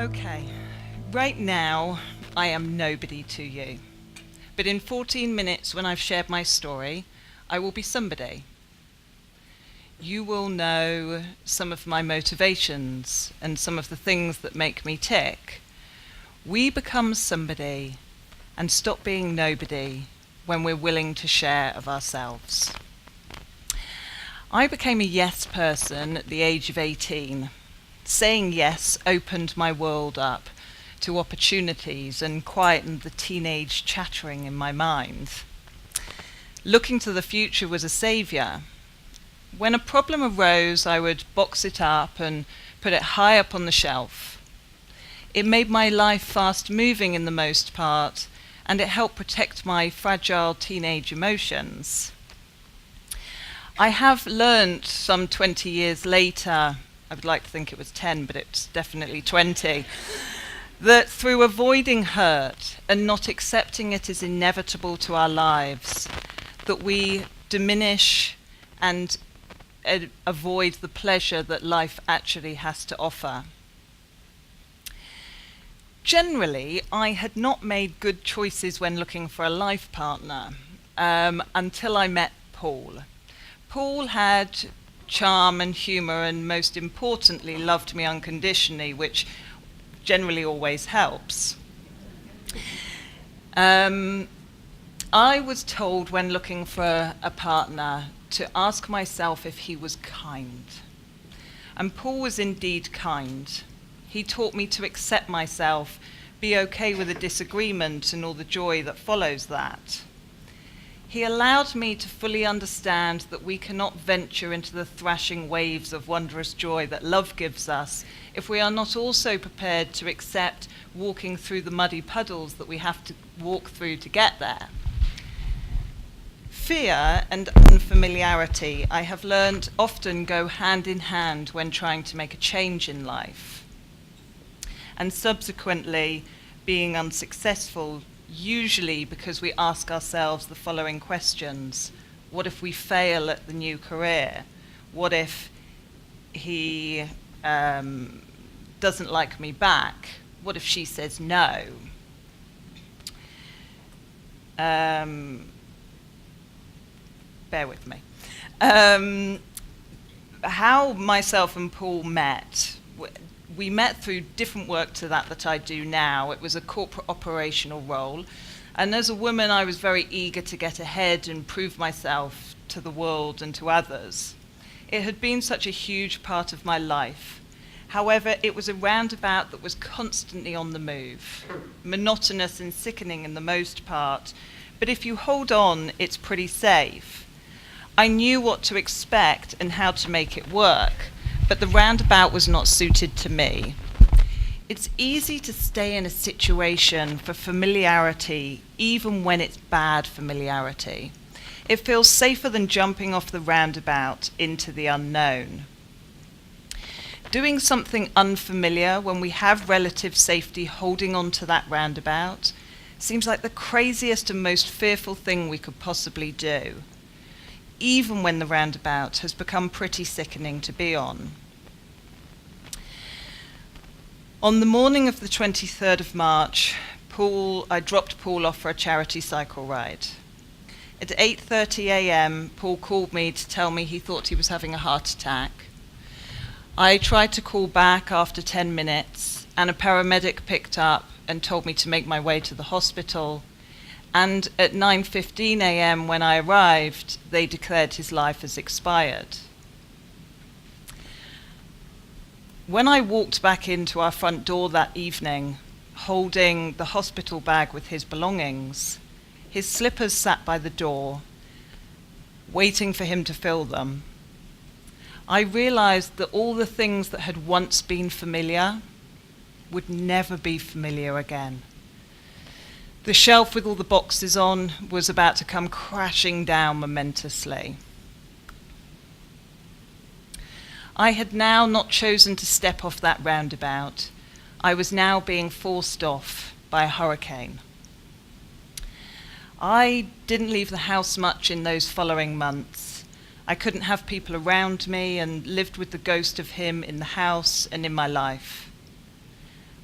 Okay, right now I am nobody to you. But in 14 minutes, when I've shared my story, I will be somebody. You will know some of my motivations and some of the things that make me tick. We become somebody and stop being nobody when we're willing to share of ourselves. I became a yes person at the age of 18. Saying yes opened my world up to opportunities and quietened the teenage chattering in my mind. Looking to the future was a saviour. When a problem arose, I would box it up and put it high up on the shelf. It made my life fast moving in the most part, and it helped protect my fragile teenage emotions. I have learnt some 20 years later, I would like to think it was 10, but it's definitely 20, that through avoiding hurt and not accepting it as inevitable to our lives, that we diminish and avoid the pleasure that life actually has to offer. Generally, I had not made good choices when looking for a life partner until I met Paul. Paul had charm and humour and, most importantly, loved me unconditionally, which generally always helps. I was told when looking for a partner to ask myself if he was kind. And Paul was indeed kind. He taught me to accept myself, be okay with a disagreement and all the joy that follows that. He allowed me to fully understand that we cannot venture into the thrashing waves of wondrous joy that love gives us if we are not also prepared to accept walking through the muddy puddles that we have to walk through to get there. Fear and unfamiliarity, I have learned, often go hand in hand when trying to make a change in life. And subsequently, being unsuccessful, usually because we ask ourselves the following questions. What if we fail at the new career? What if he doesn't like me back? What if she says no? Bear with me. How myself and Paul met, we met through different work to that I do now. It was a corporate operational role. And as a woman, I was very eager to get ahead and prove myself to the world and to others. It had been such a huge part of my life. However, it was a roundabout that was constantly on the move, monotonous and sickening in the most part. But if you hold on, it's pretty safe. I knew what to expect and how to make it work, but the roundabout was not suited to me. It's easy to stay in a situation for familiarity, even when it's bad familiarity. It feels safer than jumping off the roundabout into the unknown. Doing something unfamiliar when we have relative safety holding on to that roundabout seems like the craziest and most fearful thing we could possibly do, even when the roundabout has become pretty sickening to be on. On the morning of the 23rd of March, I dropped Paul off for a charity cycle ride. At 8:30 a.m., Paul called me to tell me he thought he was having a heart attack. I tried to call back after 10 minutes, and a paramedic picked up and told me to make my way to the hospital. And at 9:15 a.m. when I arrived, they declared his life as expired. When I walked back into our front door that evening, holding the hospital bag with his belongings, his slippers sat by the door, waiting for him to fill them. I realized that all the things that had once been familiar would never be familiar again. The shelf with all the boxes on was about to come crashing down momentously. I had now not chosen to step off that roundabout. I was now being forced off by a hurricane. I didn't leave the house much in those following months. I couldn't have people around me and lived with the ghost of him in the house and in my life.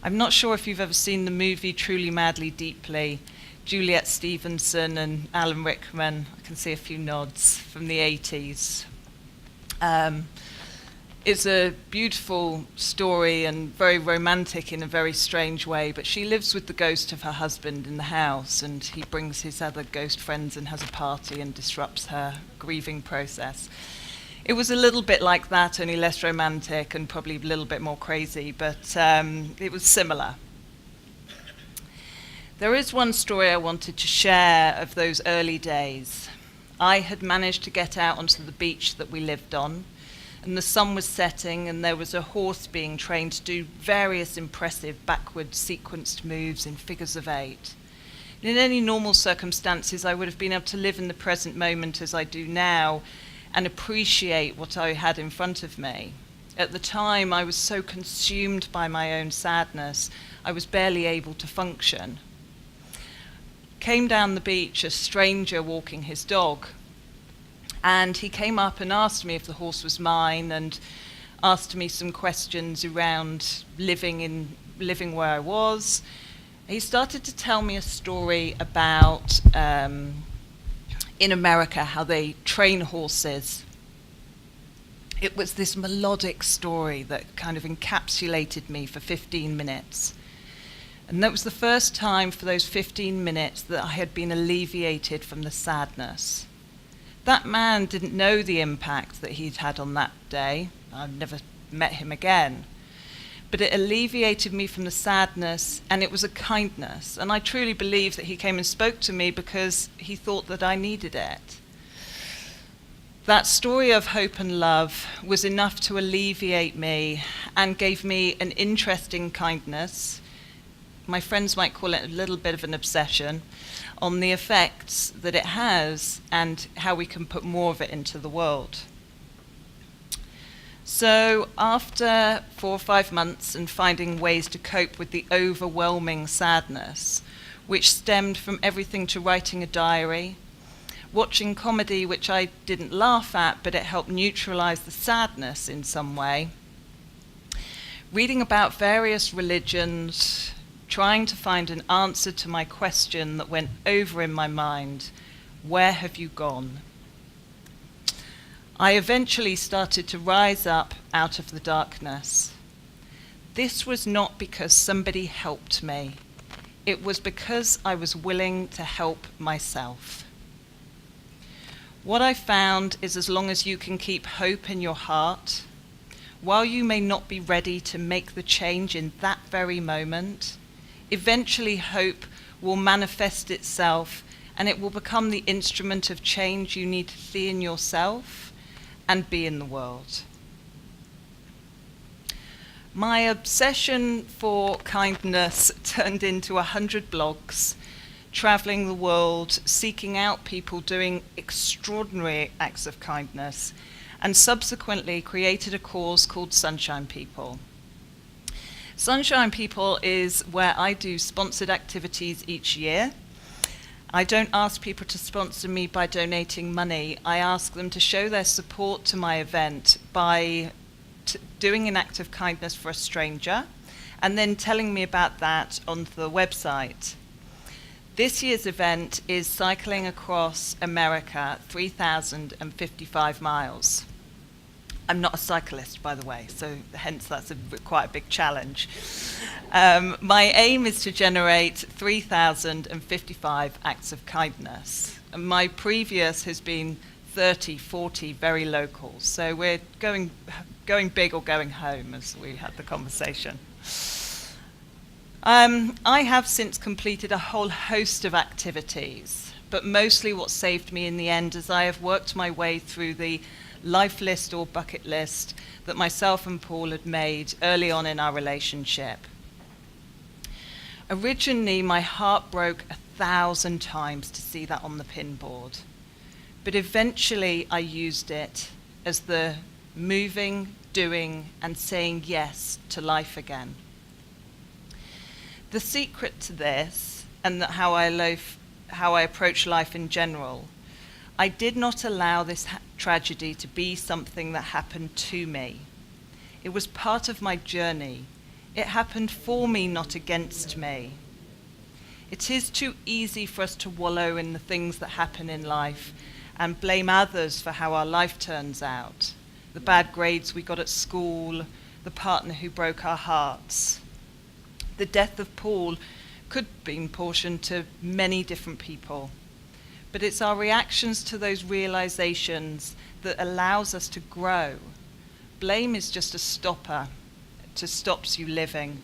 I'm not sure if you've ever seen the movie Truly, Madly, Deeply. Juliet Stevenson and Alan Rickman. I can see a few nods from the 80s. It's a beautiful story and very romantic in a very strange way, but she lives with the ghost of her husband in the house, and he brings his other ghost friends and has a party and disrupts her grieving process. It was a little bit like that, only less romantic and probably a little bit more crazy, but it was similar. There is one story I wanted to share of those early days. I had managed to get out onto the beach that we lived on, and the sun was setting, and there was a horse being trained to do various impressive backward sequenced moves in figures of 8. In any normal circumstances, I would have been able to live in the present moment as I do now and appreciate what I had in front of me. At the time, I was so consumed by my own sadness, I was barely able to function. Came down the beach a stranger walking his dog, and he came up and asked me if the horse was mine and asked me some questions around living where I was. He started to tell me a story about in America how they train horses. It was this melodic story that kind of encapsulated me for 15 minutes. And that was the first time for those 15 minutes that I had been alleviated from the sadness. That man didn't know the impact that he'd had on that day. I've never met him again. But it alleviated me from the sadness, and it was a kindness. And I truly believe that he came and spoke to me because he thought that I needed it. That story of hope and love was enough to alleviate me and gave me an interesting kindness. My friends might call it a little bit of an obsession on the effects that it has and how we can put more of it into the world. So after 4 or 5 months and finding ways to cope with the overwhelming sadness, which stemmed from everything to writing a diary, watching comedy which I didn't laugh at, but it helped neutralize the sadness in some way, reading about various religions, trying to find an answer to my question that went over in my mind, where have you gone? I eventually started to rise up out of the darkness. This was not because somebody helped me. It was because I was willing to help myself. What I found is as long as you can keep hope in your heart, while you may not be ready to make the change in that very moment, eventually hope will manifest itself and it will become the instrument of change you need to see in yourself and be in the world. My obsession for kindness turned into 100 blogs, traveling the world, seeking out people doing extraordinary acts of kindness, and subsequently created a cause called Sunshine People. Sunshine People is where I do sponsored activities each year. I don't ask people to sponsor me by donating money. I ask them to show their support to my event by doing an act of kindness for a stranger and then telling me about that on the website. This year's event is cycling across America 3,055 miles. I'm not a cyclist, by the way, so hence that's quite a big challenge. My aim is to generate 3,055 acts of kindness. And my previous has been 30, 40 very local. So we're going big or going home, as we had the conversation. I have since completed a whole host of activities, but mostly what saved me in the end is I have worked my way through the life list or bucket list that myself and Paul had made early on in our relationship. Originally, my heart broke 1,000 times to see that on the pinboard, but eventually I used it as the moving, doing, and saying yes to life again. The secret to this, and how I approach life in general, I did not allow this tragedy to be something that happened to me. It was part of my journey. It happened for me, not against me. It is too easy for us to wallow in the things that happen in life and blame others for how our life turns out. The bad grades we got at school, the partner who broke our hearts. The death of Paul could have been portioned to many different people. But it's our reactions to those realizations that allows us to grow. Blame is just a stopper. It just stops you living.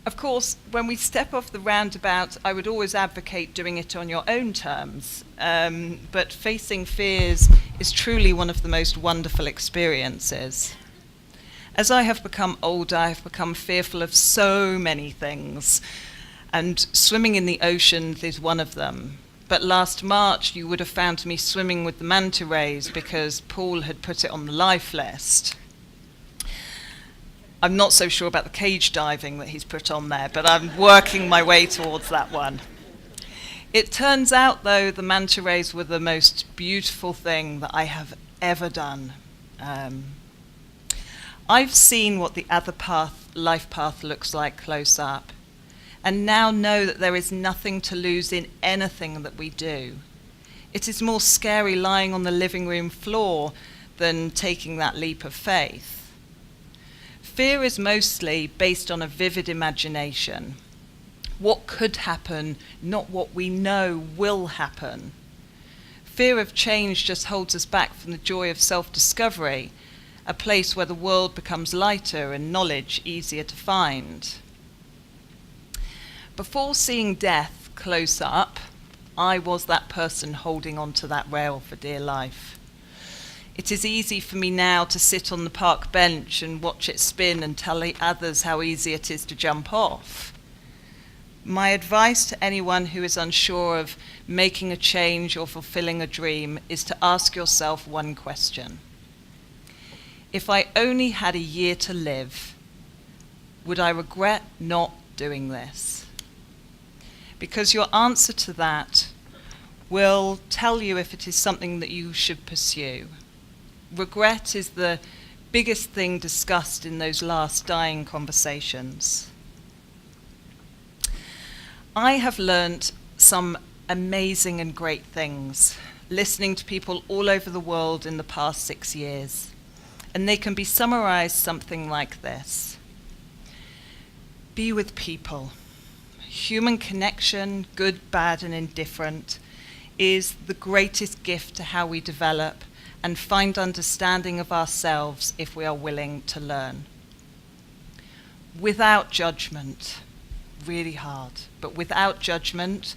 Of course, when we step off the roundabout, I would always advocate doing it on your own terms. But facing fears is truly one of the most wonderful experiences. As I have become older, I have become fearful of so many things. And swimming in the ocean is one of them. But last March, you would have found me swimming with the manta rays because Paul had put it on the life list. I'm not so sure about the cage diving that he's put on there, but I'm working my way towards that one. It turns out, though, the manta rays were the most beautiful thing that I have ever done. I've seen what the other life path looks like close up, and now know that there is nothing to lose in anything that we do. It is more scary lying on the living room floor than taking that leap of faith. Fear is mostly based on a vivid imagination. What could happen, not what we know will happen. Fear of change just holds us back from the joy of self-discovery, a place where the world becomes lighter and knowledge easier to find. Before seeing death close up, I was that person holding onto that rail for dear life. It is easy for me now to sit on the park bench and watch it spin and tell the others how easy it is to jump off. My advice to anyone who is unsure of making a change or fulfilling a dream is to ask yourself one question. If I only had a year to live, would I regret not doing this? Because your answer to that will tell you if it is something that you should pursue. Regret is the biggest thing discussed in those last dying conversations. I have learnt some amazing and great things listening to people all over the world in the past 6 years, and they can be summarized something like this. Be with people. Human connection, good, bad, and indifferent, is the greatest gift to how we develop and find understanding of ourselves if we are willing to learn. Without judgment, really hard, but without judgment,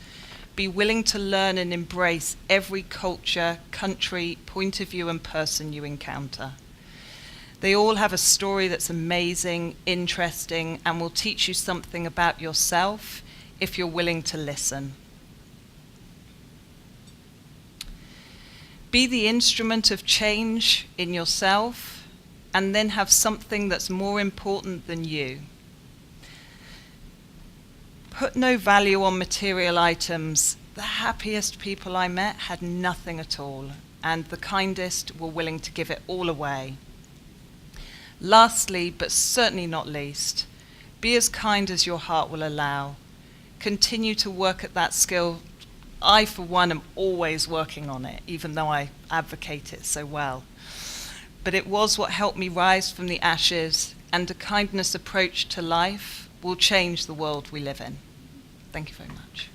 be willing to learn and embrace every culture, country, point of view, and person you encounter. They all have a story that's amazing, interesting, and will teach you something about yourself if you're willing to listen. Be the instrument of change in yourself, and then have something that's more important than you. Put no value on material items. The happiest people I met had nothing at all, and the kindest were willing to give it all away. Lastly, but certainly not least, be as kind as your heart will allow. Continue to work at that skill. I, for one, am always working on it, even though I advocate it so well. But it was what helped me rise from the ashes, and a kindness approach to life will change the world we live in. Thank you very much.